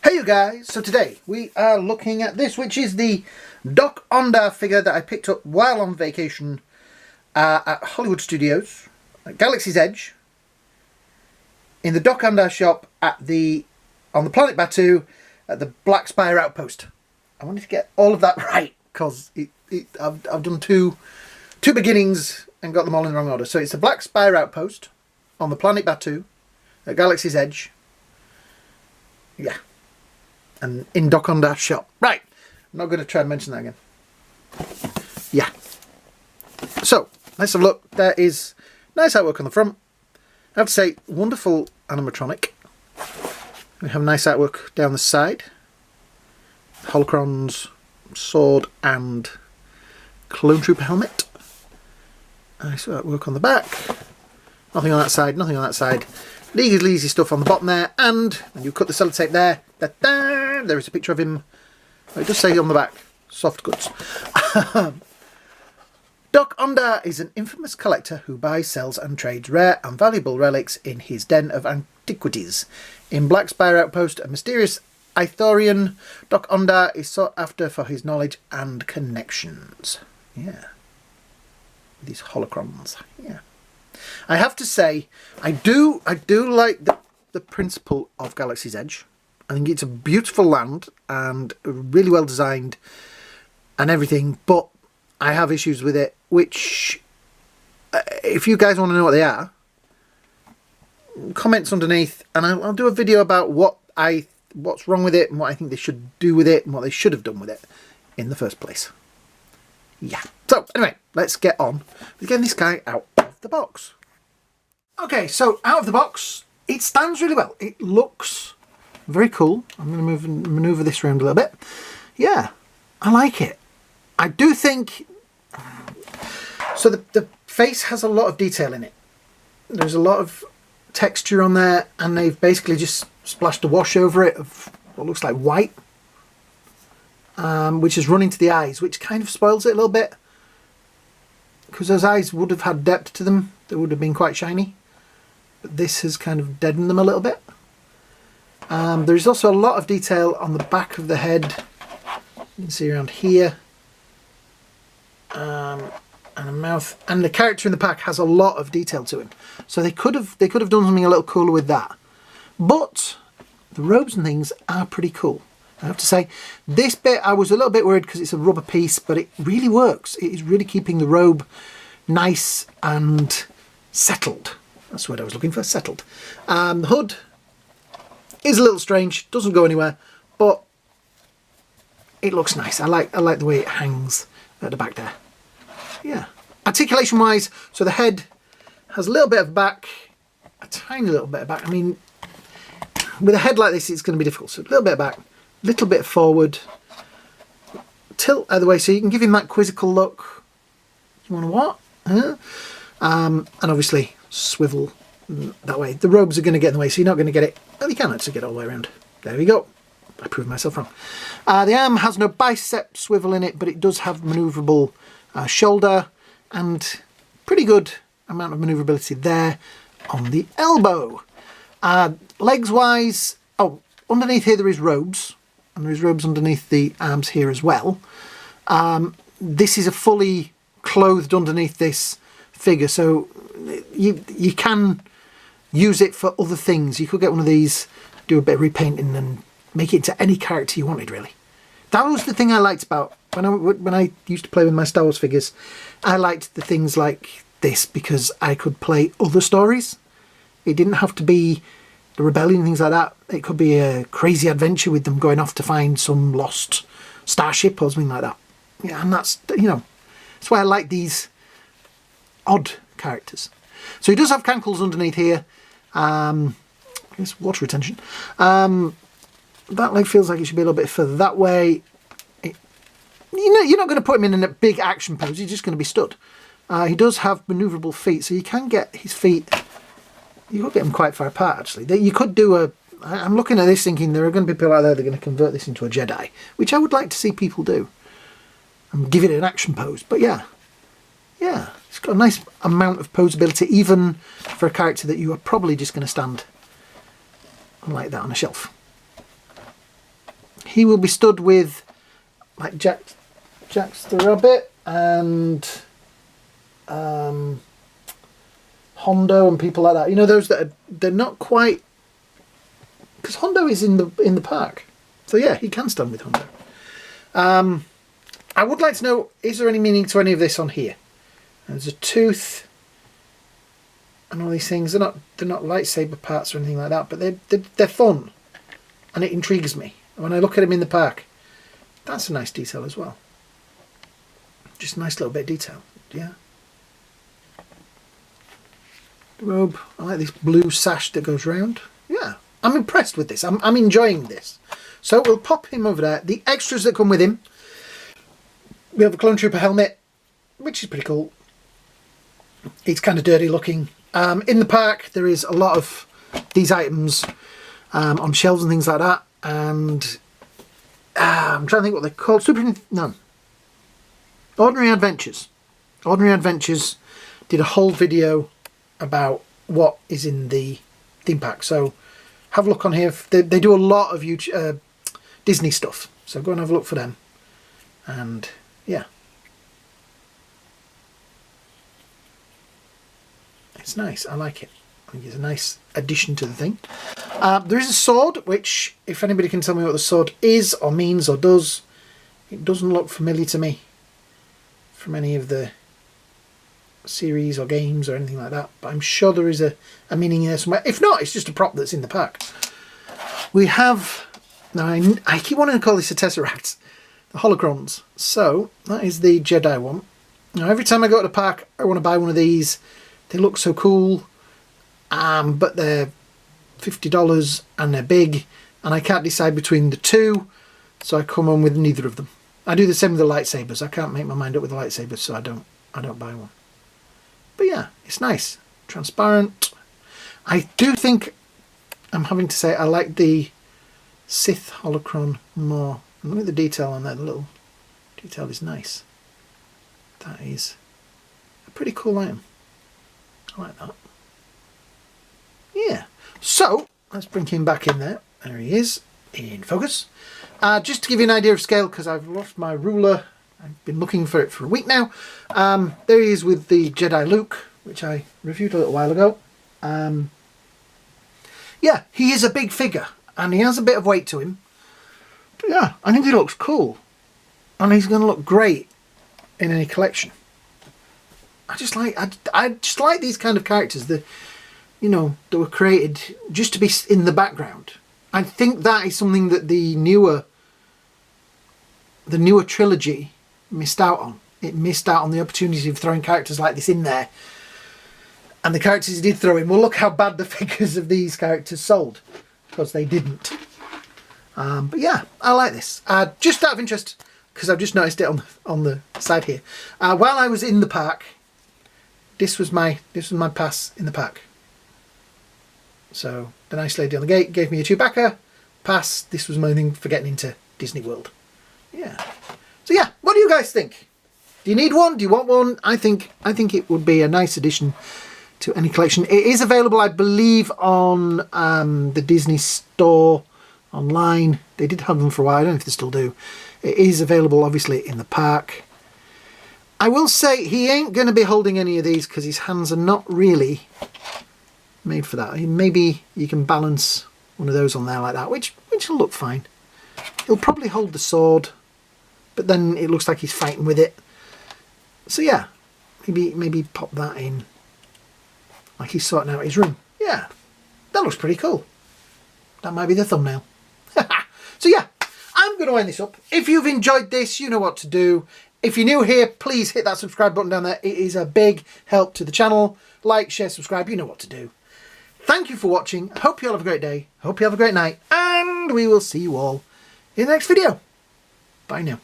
Hey you guys, so today we are looking at this, which is the docOndar figure that I picked up while on vacation at Hollywood Studios, at Galaxy's Edge, in the docOndar shop on the planet Batuu at the Black Spire Outpost. I wanted to get all of that right, because I've done two beginnings and got them all in the wrong order. So it's the Black Spire Outpost on the planet Batuu at Galaxy's Edge. Yeah. And in docOndar shop. Right. I'm not going to try and mention that again. Yeah. So, let's have a look. There is nice artwork on the front. I have to say, wonderful animatronic. We have nice artwork down the side. Holocrons, sword and clone trooper helmet. Nice artwork on the back. Nothing on that side, nothing on that side. Easy stuff on the bottom there, and when you cut the sellotape there, there is a picture of him. It does say on the back, soft goods. docOndar is an infamous collector who buys, sells and trades rare and valuable relics in his den of antiquities. In Black Spire Outpost, a mysterious Ithorian, docOndar is sought after for his knowledge and connections. Yeah. These holocrons. Yeah. I have to say, I do like the principle of Galaxy's Edge. I think it's a beautiful land and really well designed and everything, but I have issues with it, which, if you guys want to know what they are, comments underneath and I'll do a video about what's wrong with it and what I think they should do with it and what they should have done with it in the first place. Yeah. So, anyway, let's get on with getting this guy out of the box. Okay, so out of the box, it stands really well. It looks very cool. I'm going to maneuver this around a little bit. Yeah, I like it. I do think... So the face has a lot of detail in it. There's a lot of texture on there, and they've basically just splashed a wash over it of what looks like white, which is running to the eyes, which kind of spoils it a little bit, because those eyes would have had depth to them. They would have been quite shiny. But this has kind of deadened them a little bit. There's also a lot of detail on the back of the head. You can see around here. And a mouth. And the character in the pack has a lot of detail to him. So they could have done something a little cooler with that. But the robes and things are pretty cool. I have to say, this bit I was a little bit worried because it's a rubber piece, but it really works. It is really keeping the robe nice and settled. That's the word I was looking for, settled. The hood is a little strange, doesn't go anywhere, but it looks nice. I like the way it hangs at the back there. Yeah. Articulation wise, so the head has a little bit of back, a tiny little bit of back. I mean, with a head like this, it's going to be difficult. So a little bit of back, a little bit forward, tilt either way, so you can give him that quizzical look. You want to what? Huh? And obviously swivel that way. The robes are going to get in the way, so you're not going to get it. Well, you can actually get it all the way around. There we go. I proved myself wrong. The arm has no bicep swivel in it, but it does have manoeuvrable shoulder and pretty good amount of manoeuvrability there on the elbow. Legs wise, underneath here there is robes, and there is robes underneath the arms here as well. This is a fully clothed underneath this figure, so you can use it for other things. You could get one of these, do a bit of repainting and make it into any character you wanted, really. That was the thing I liked about when I used to play with my Star Wars figures. I liked the things like this because I could play other stories. It didn't have to be the rebellion and things like that. It could be a crazy adventure with them going off to find some lost starship or something like that. Yeah, and that's, that's why I like these odd characters. So he does have cankles underneath here. I guess water retention. That leg feels like it should be a little bit further that way. You're not going to put him in a big action pose. He's just going to be stood. He does have manoeuvrable feet, so you can get his feet. You could get them quite far apart, actually. You could do I'm looking at this thinking there are going to be people out there that are going to convert this into a Jedi, which I would like to see people do and give it an action pose. But yeah, it's got a nice amount of posability, even for a character that you are probably just going to stand like that on a shelf. he will be stood with like Jack's the Rabbit and Hondo and people like that. You know, those that are, they're not quite, because Hondo is in the park. So yeah, he can stand with Hondo. I would like to know, is there any meaning to any of this on here? There's a tooth and all these things. They're not lightsaber parts or anything like that, but they're fun, and it intrigues me. And when I look at him in the park, that's a nice detail as well. Just a nice little bit of detail, yeah. The robe, I like this blue sash that goes round. Yeah, I'm impressed with this. I'm enjoying this. So we'll pop him over there. The extras that come with him, we have a Clone Trooper helmet, which is pretty cool. It's kind of dirty looking. In the park, there is a lot of these items on shelves and things like that. And I'm trying to think what they're called. Ordinary Adventures. Ordinary Adventures did a whole video about what is in the theme pack. So have a look on here. They do a lot of Disney stuff. So go and have a look for them. And yeah. It's nice. I like it. I think it's a nice addition to the thing. There is a sword, which, if anybody can tell me what the sword is or means or does, it doesn't look familiar to me from any of the series or games or anything like that. But I'm sure there is a meaning in there somewhere. If not, it's just a prop that's in the pack. We have... Now, I keep wanting to call this a Tesseract. The holocrons. So, that is the Jedi one. Now, every time I go to the park, I want to buy one of these. They look so cool, but they're $50 and they're big, and I can't decide between the two, so I come on with neither of them. I do the same with the lightsabers. I can't make my mind up with the lightsabers, so I don't buy one. But yeah, it's nice, transparent. I do think I'm having to say I like the Sith holocron more. And look at the detail on that. The little detail is nice. That is a pretty cool item. I like that. Yeah. So, let's bring him back in there. There he is, in focus. Just to give you an idea of scale, because I've lost my ruler. I've been looking for it for a week now. There he is with the Jedi Luke, which I reviewed a little while ago. Yeah, he is a big figure, and he has a bit of weight to him. But yeah, I think he looks cool. And he's going to look great in any collection. I just like these kind of characters that, you know, that were created just to be in the background. I think that is something that the newer trilogy missed out on. It missed out on the opportunity of throwing characters like this in there. And the characters it did throw in, well, look how bad the figures of these characters sold, because they didn't. But yeah, I like this. Just out of interest, because I've just noticed it on the side here. While I was in the park, this was my pass in the park. So the nice lady on the gate gave me a Chewbacca pass. This was my thing for getting into Disney World. Yeah. So yeah, what do you guys think? Do you need one? Do you want one? I think it would be a nice addition to any collection. It is available, I believe, on the Disney Store online. They did have them for a while. I don't know if they still do. It is available, obviously, in the park. I will say he ain't going to be holding any of these because his hands are not really made for that. Maybe you can balance one of those on there like that, which will look fine. He'll probably hold the sword, but then it looks like he's fighting with it. So yeah, maybe pop that in like he's sorting out his room. Yeah, that looks pretty cool. That might be the thumbnail. So yeah, I'm going to end this up. If you've enjoyed this, you know what to do. If you're new here, please hit that subscribe button down there. It is a big help to the channel. Like, share, subscribe, you know what to do. Thank you for watching. I hope you all have a great day. I hope you have a great night. And we will see you all in the next video. Bye now.